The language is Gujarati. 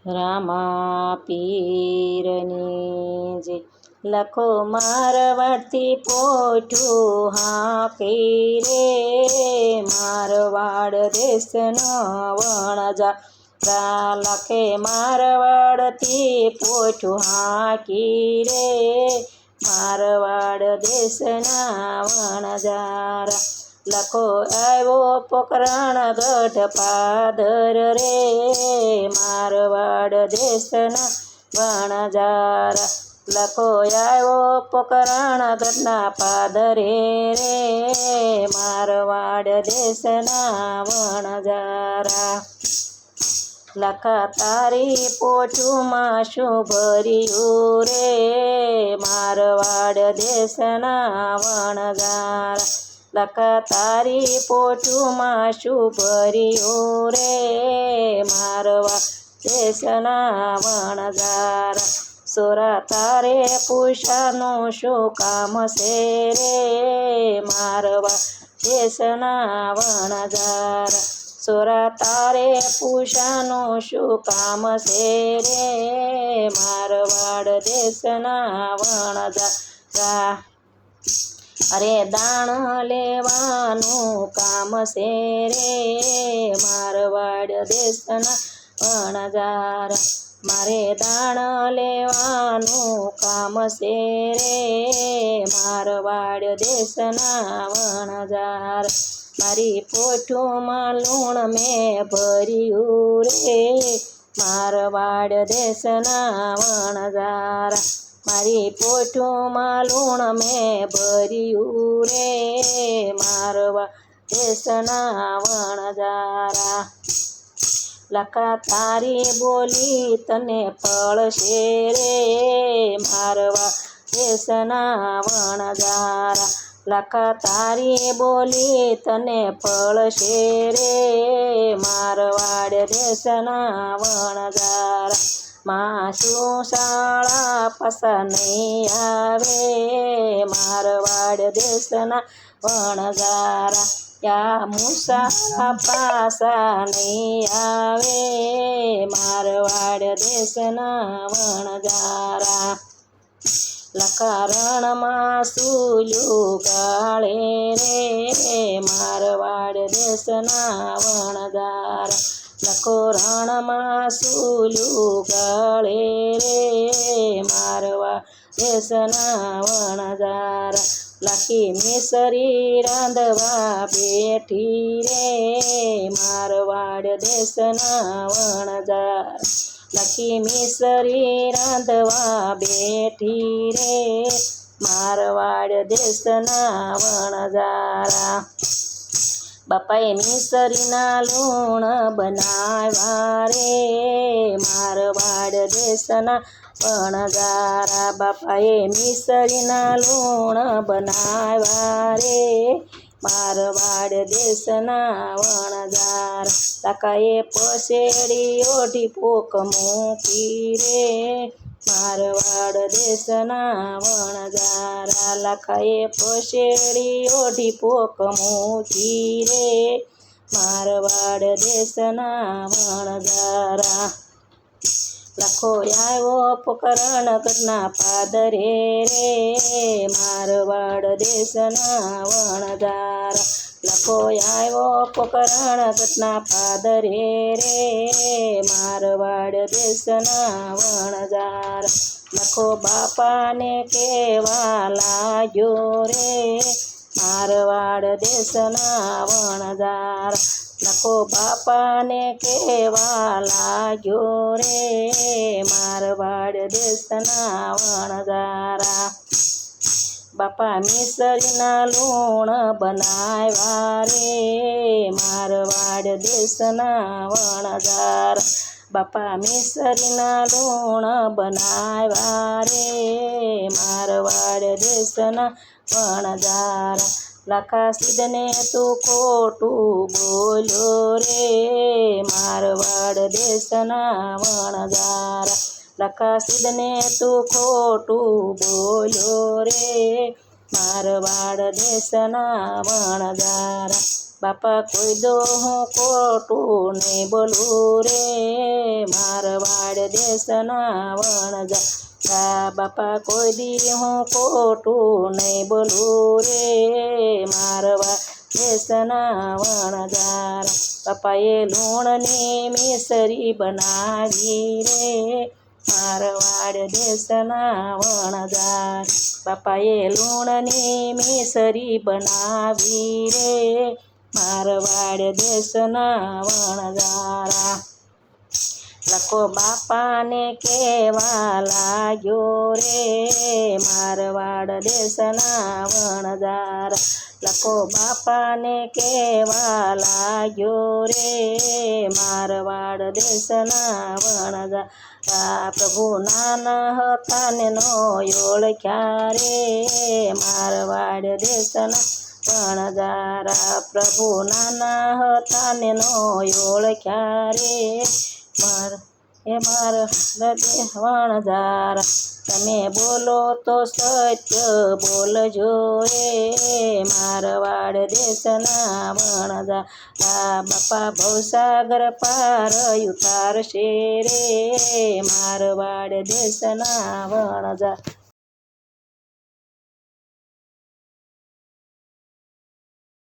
રામા પીરની જે લખો મારવાડથી પોઠું હાંકી રે મારવાડ દેશનો વણજા લખે મારવાડથી પોઠું હાંકી રે મારવાડ દેશના વણજારા લખો આવ્યો પોકરણ ગઢ પાદર રે મારવાડ દેશના વણજારા લખો આવ્યો પોકરણ ગઢના પાદરે રે મારવાડ દેશના વણજારા લખા તારી પોઠુંમાં શું ભર્યું રે મારવાડ દેશના વણજારા લખા તારી પોઠુંમાં શું ભર્યું રે મારવાડ દેશના વણજારા સોરા તારે પૂછાનું શું કામ છે રે મારવાડ દેશના વણજારા સોરા તારે પૂછાનું શું કામ છે રે મારવાડ દેશના વણજારા અરે દાણ લેવાનું કામ છે રે મારવાડ દેશના વણજારા મારે દાણ લેવાનું કામ છે રે મારવાડ દેશના વણજારા મારી પોઠુંમાં લૂણ મેં ભર્યું રે મારવાડ દેશના વણજારા મારી પોઠુંમાં લૂણ મેં ભર્યું રે મારવાડ દેશના વણજારા લખા તારી બોલી તને પડશે રે મારવાડ દેશના વણજારા લખા તારી બોલી તને પડશે રે મારવાડ દેશના વણજારા માસું શાળા પસા નહીં આવે મારવાડ દેશના વણજારા યા મુસા પાસા નહીં આવે મારવાડ દેશના વણજારા લખા રણમાં સૂલું ગાળે રે મારવાડ દેશના વણજારા લખો રણમાં સૂલું ગાળે રે મારવાડ દેશના વણજારા લખી મિસરી રાંધવા બેઠી રે મારવાડ દેશના વણજારા લખી મિસરી રાંધવા બેઠી રે મારવાડ દેશના વણજારા બાપાએ મિસરીના લૂણ બનાવ્યા રે મારવાડ દેશના વણજારા બાપાએ મિસરીના લૂણ બનાવ્યા રે મારવાડ દેશના વણજારા લખાએ પસેડી ઓઢી પોક મૂકી રે મારવાડ દેશના વણજારા લખાએ પસેડી ઓઢી પોક મૂકી રે મારવાડ દેશના વણજારા લખો આવ્યો પોકરણ ગઢના પાદરે રે મારવાડ દેશના વણજારા લખો આવ્યો પોકરણ ગઢના પાદરે રે મારવાડ દેશના વણજારા લખો બાપાને કેવા લાગ્યો રે મારવાડ દેશના વણજારા લખો બાપાને કેવા લાગ્યો રે મારવાડ દેશના વણજારા બાપા મિસરીના લૂણ બનાવ્યા રે મારવાડ દેશના વણજારા બાપા મિસરીના લૂણ બનાવ્યા રે મારવાડ દેશના વણજારા લખા સિદ્ધને તું ખોટું બોલ્યો રે મારવાડ દેશના વણજારા લખા સિદ્ધને તું ખોટું બોલ્યો રે મારવાડ દેશના વણજારા. બાપા કોઈ દો હું ખોટું નહીં બોલું રે, મારવાડ દેશના વણજારા. બાપા કોઈ દી હું ખોટું નહીં બોલું રે, મારવાડ દેશના વણજારા. બાપાએ લૂણની મિસરી બનાવી રે, મારવાડ દેશના વણજારા. બાપાએ લૂણની મિસરી બનાવી રે, મારવાડ દેશના વણજારા. લખો બાપાને કેવા લાગ્યો રે, મારવાડ દેશના વણજારા. લખો બાપાને કેવા લાગ્યો રે, મારવાડ દેશના વણજારા. પ્રભુ નાના હતા ને નો ઓળખ્યા રે, મારવાડ દેશના વણજારા. પ્રભુ નાના હતા ને નો ઓળખ્યા રે, મારવાડ વણજારા. તમે બોલો તો સત્ય બોલજો રે, મારવાડ દેશના વણજારા. બાપા ભવસાગર પાર ઉતારશે રે, મારવાડ દેશના વણજારા.